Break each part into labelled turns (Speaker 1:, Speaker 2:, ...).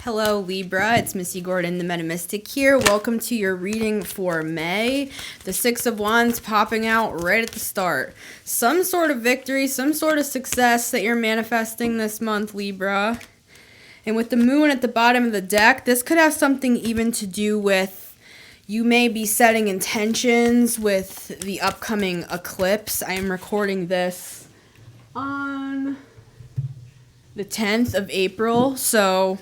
Speaker 1: Hello, Libra. It's Missy Gordon, the Metamystic here. Welcome to your reading for May. The Six of Wands popping out right at the start. Some sort of victory, some sort of success that you're manifesting this month, Libra. And with the moon at the bottom of the deck, this could have something even to do with you may be setting intentions with the upcoming eclipse. I am recording this on the 10th of April, so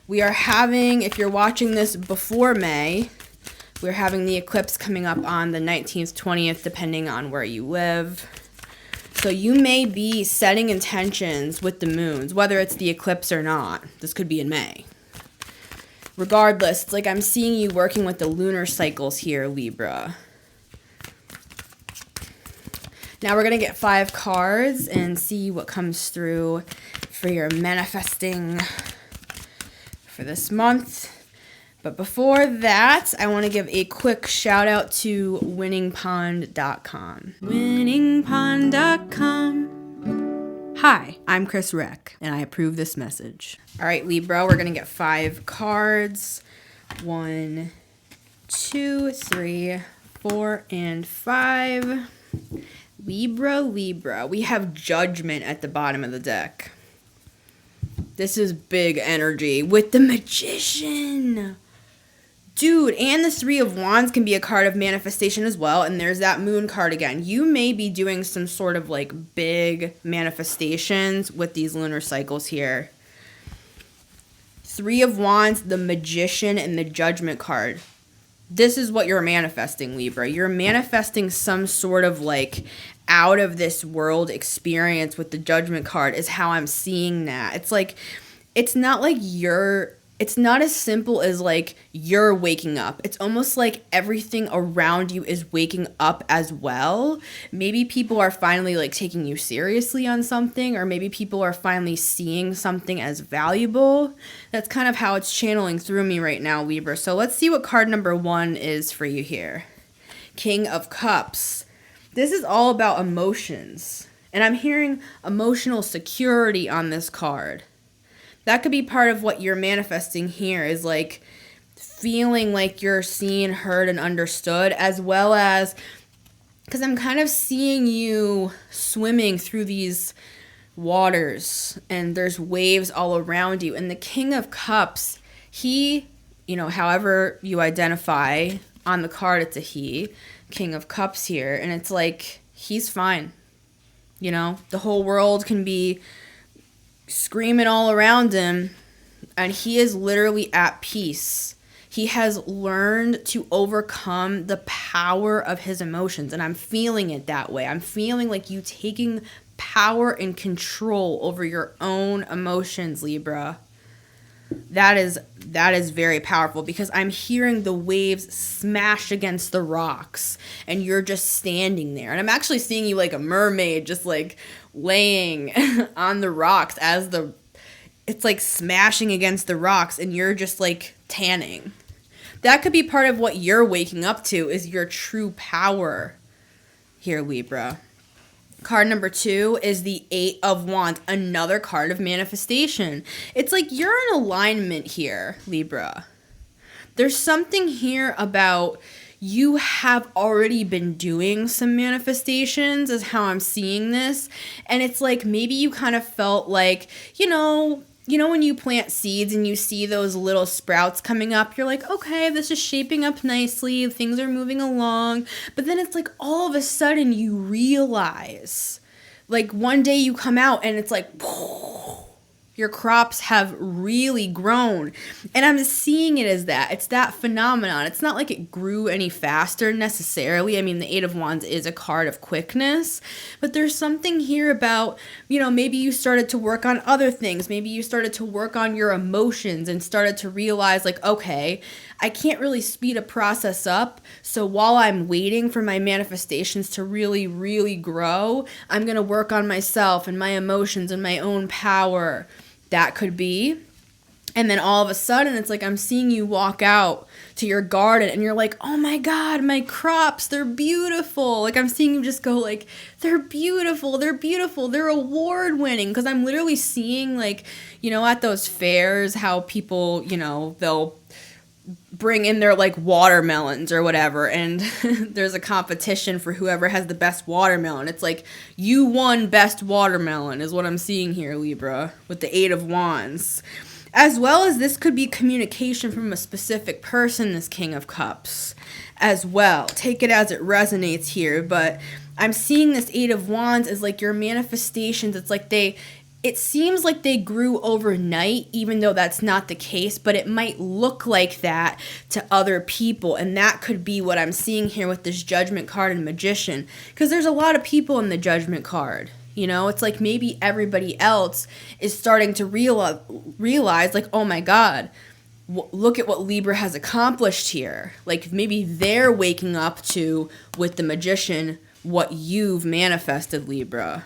Speaker 1: we are having, if you're watching this before May, we're having the eclipse coming up on the 19th, 20th, depending on where you live. So you may be setting intentions with the moons, whether it's the eclipse or not. This could be in May. Regardless, it's like I'm seeing you working with the lunar cycles here, Libra. Now we're going to get 5 cards and see what comes through for your manifesting for this month. But before that, I want to give a quick shout out to winningpond.com. Winningpond.com. Hi, I'm Chris Reck, and I approve this message. All right, Libra, we're going to get 5 cards. 1, 2, 3, 4, and 5. Libra, we have Judgment at the bottom of the deck. This is big energy with the Magician. Dude, and the 3 of Wands can be a card of manifestation as well. And there's that Moon card again. You may be doing some sort of like big manifestations with these lunar cycles here. 3 of Wands, the Magician, and the Judgment card. This is what you're manifesting, Libra. You're manifesting some sort of like out of this world experience with the Judgment card is how I'm seeing that. It's like, it's not as simple as like you're waking up. It's almost like everything around you is waking up as well. Maybe people are finally like taking you seriously on something, or maybe people are finally seeing something as valuable. That's kind of how it's channeling through me right now, Libra. So let's see what card number 1 is for you here. King of Cups. This is all about emotions. And I'm hearing emotional security on this card. That could be part of what you're manifesting here, is like feeling like you're seen, heard, and understood, as well as, because I'm kind of seeing you swimming through these waters and there's waves all around you. And the King of Cups, he, however you identify on the card, it's a he, King of Cups here. And it's like, he's fine. The whole world can be screaming all around him, and he is literally at peace. He has learned to overcome the power of his emotions, and I'm feeling it that way. I'm feeling like you taking power and control over your own emotions, Libra. That is very powerful, because I'm hearing the waves smash against the rocks and you're just standing there. And I'm actually seeing you like a mermaid, just like laying on the rocks as it's like smashing against the rocks and you're just like tanning. That could be part of what you're waking up to, is your true power here, Libra. Card number 2 is the 8 of Wands, another card of manifestation. It's like you're in alignment here, Libra. There's something here about you have already been doing some manifestations, is how I'm seeing this. And it's like maybe you kind of felt like, when you plant seeds and you see those little sprouts coming up, you're like, okay, this is shaping up nicely, things are moving along. But then it's like all of a sudden you realize, like one day you come out and it's like, your crops have really grown. And I'm seeing it as that. It's that phenomenon. It's not like it grew any faster necessarily. I mean, the 8 of Wands is a card of quickness. But there's something here about, maybe you started to work on other things. Maybe you started to work on your emotions and started to realize like, okay, I can't really speed a process up. So while I'm waiting for my manifestations to really, really grow, I'm going to work on myself and my emotions and my own power. That could be. And then all of a sudden, it's like I'm seeing you walk out to your garden and you're like, oh my God, my crops, they're beautiful. Like I'm seeing you just go like, they're beautiful, they're award winning. Because I'm literally seeing like, at those fairs, how people, they'll bring in their like watermelons or whatever, and there's a competition for whoever has the best watermelon. It's like you won best watermelon is what I'm seeing here, Libra, with the Eight of Wands. As well as this could be communication from a specific person, this King of Cups, as well. Take it as it resonates here, but I'm seeing this Eight of Wands as like your manifestations. It's like it seems like they grew overnight, even though that's not the case, but it might look like that to other people, and that could be what I'm seeing here with this Judgment card and Magician, because there's a lot of people in the Judgment card. It's like maybe everybody else is starting to realize like, oh my God, look at what Libra has accomplished here. Like maybe they're waking up to, with the Magician, what you've manifested, Libra.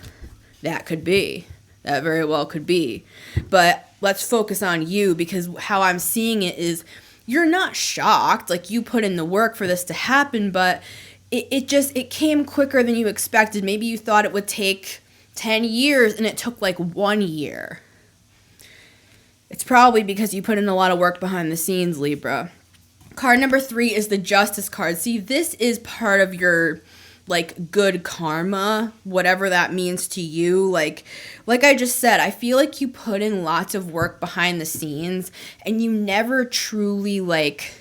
Speaker 1: That could be. That very well could be. But let's focus on you, because how I'm seeing it is you're not shocked. Like you put in the work for this to happen, but it came quicker than you expected. Maybe you thought it would take 10 years and it took like 1 year. It's probably because you put in a lot of work behind the scenes, Libra. Card number 3 is the Justice card. See, this is part of your like good karma, whatever that means to you. Like I just said, I feel like you put in lots of work behind the scenes and you never truly like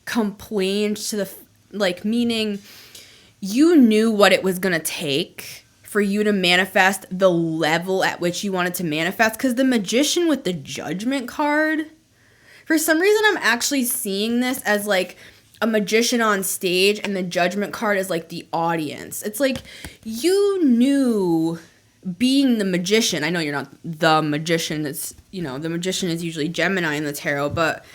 Speaker 1: complained to the, like, meaning you knew what it was going to take for you to manifest the level at which you wanted to manifest. Because the Magician with the Judgment card, for some reason I'm actually seeing this as like a magician on stage, and the Judgment card is like the audience. It's like you knew being the magician. I know you're not the magician. It's, the magician is usually Gemini in the tarot, but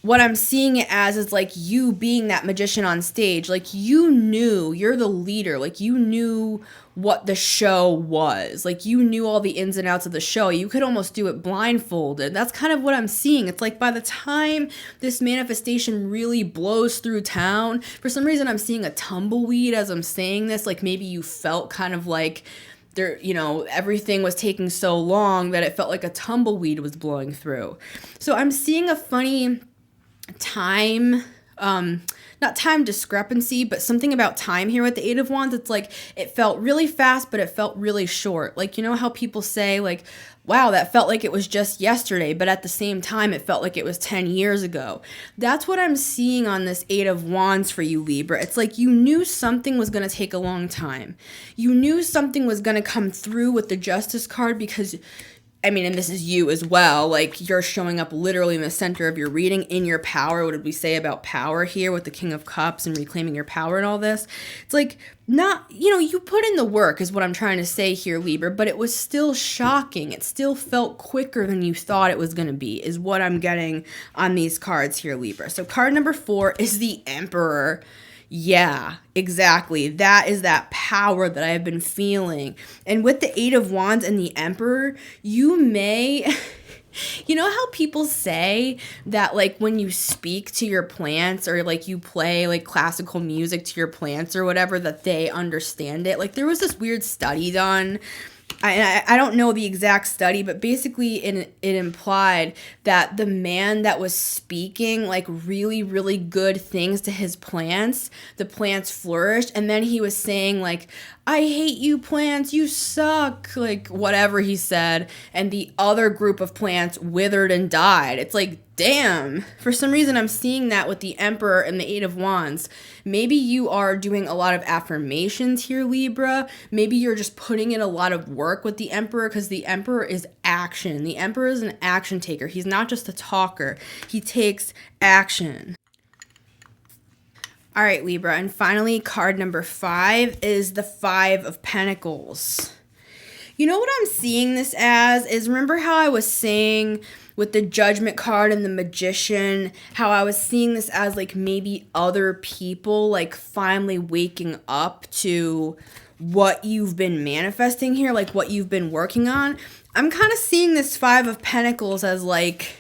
Speaker 1: what I'm seeing it as is like you being that magician on stage. Like you knew, you're the leader. Like you knew what the show was. Like you knew all the ins and outs of the show. You could almost do it blindfolded. That's kind of what I'm seeing. It's like by the time this manifestation really blows through town, for some reason I'm seeing a tumbleweed as I'm saying this. Like maybe you felt kind of like there, everything was taking so long that it felt like a tumbleweed was blowing through. So I'm seeing a funny time, not time discrepancy, but something about time here with the Eight of Wands. It's like it felt really fast, but it felt really short. Like, how people say like, wow, that felt like it was just yesterday, but at the same time, it felt like it was 10 years ago. That's what I'm seeing on this Eight of Wands for you, Libra. It's like you knew something was going to take a long time. You knew something was going to come through with the Justice card, because and this is you as well, like you're showing up literally in the center of your reading, in your power. What did we say about power here with the King of Cups and reclaiming your power and all this? It's like, not, you put in the work is what I'm trying to say here, Libra, but it was still shocking. It still felt quicker than you thought it was going to be, is what I'm getting on these cards here, Libra. So card number 4 is the Emperor. Yeah, exactly. That is that power that I've been feeling. And with the Eight of Wands and the Emperor, you may... how people say that like when you speak to your plants, or like you play like classical music to your plants or whatever, that they understand it? Like there was this weird study done. I don't know the exact study, but basically it implied that the man that was speaking like really, really good things to his plants, the plants flourished. And then he was saying like, I hate you plants, you suck, like whatever he said. And the other group of plants withered and died. It's like, damn. For some reason, I'm seeing that with the Emperor and the Eight of Wands. Maybe you are doing a lot of affirmations here, Libra. Maybe you're just putting in a lot of work with the Emperor, because the Emperor is action. The Emperor is an action taker. He's not just a talker. He takes action. All right, Libra. And finally, card number 5 is the Five of Pentacles. What I'm seeing this as is, remember how I was saying with the Judgment card and the Magician, how I was seeing this as like maybe other people like finally waking up to what you've been manifesting here, like what you've been working on. I'm kind of seeing this Five of Pentacles as like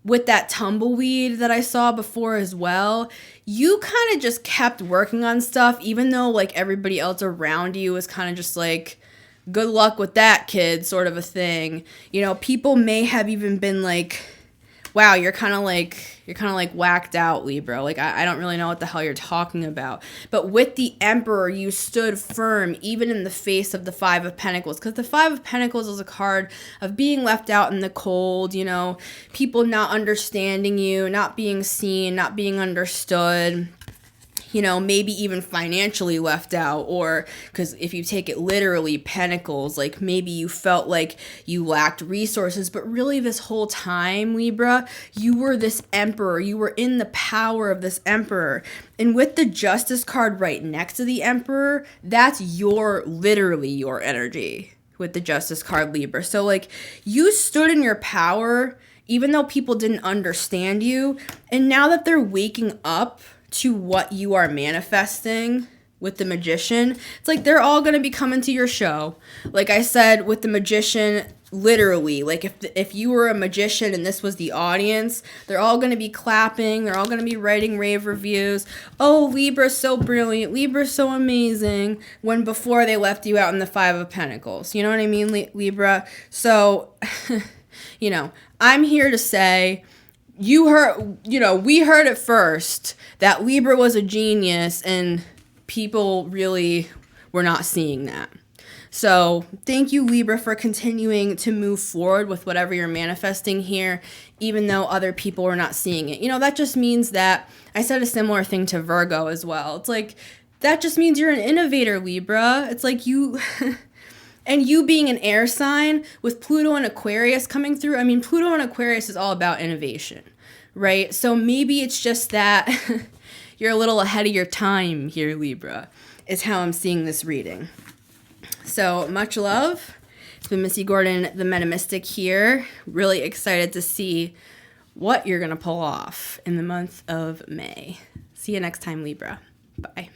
Speaker 1: with that tumbleweed that I saw before as well, you kind of just kept working on stuff, even though like everybody else around you was kind of just like, good luck with that, kid, sort of a thing. You know, people may have even been like, wow, you're kind of like whacked out, Libra. Like, I don't really know what the hell you're talking about. But with the Emperor, you stood firm, even in the face of the Five of Pentacles. Because the Five of Pentacles is a card of being left out in the cold, you know, people not understanding you, not being seen, not being understood. You know, maybe even financially left out, or because if you take it literally, pentacles, like maybe you felt like you lacked resources, but really this whole time, Libra, you were this emperor. You were in the power of this emperor. And with the Justice card right next to the Emperor, that's literally your energy with the Justice card, Libra. So like you stood in your power, even though people didn't understand you. And now that they're waking up to what you are manifesting with the Magician, it's like they're all going to be coming to your show. Like I said, with the Magician, literally, like if you were a magician and this was the audience, they're all going to be clapping, they're all going to be writing rave reviews. Oh, Libra's so brilliant, Libra's so amazing, when before they left you out in the Five of Pentacles. You know what I mean, Libra? So, you know, I'm here to say, we heard it first that Libra was a genius, and people really were not seeing that. So thank you, Libra, for continuing to move forward with whatever you're manifesting here, even though other people were not seeing it. You know, that just means that I said a similar thing to Virgo as well. It's like, that just means you're an innovator, Libra. It's like you... And you being an air sign with Pluto and Aquarius coming through, I mean, Pluto and Aquarius is all about innovation, right? So maybe it's just that you're a little ahead of your time here, Libra, is how I'm seeing this reading. So much love. It's been Missy Gordon, the Metamystic here. Really excited to see what you're going to pull off in the month of May. See you next time, Libra. Bye.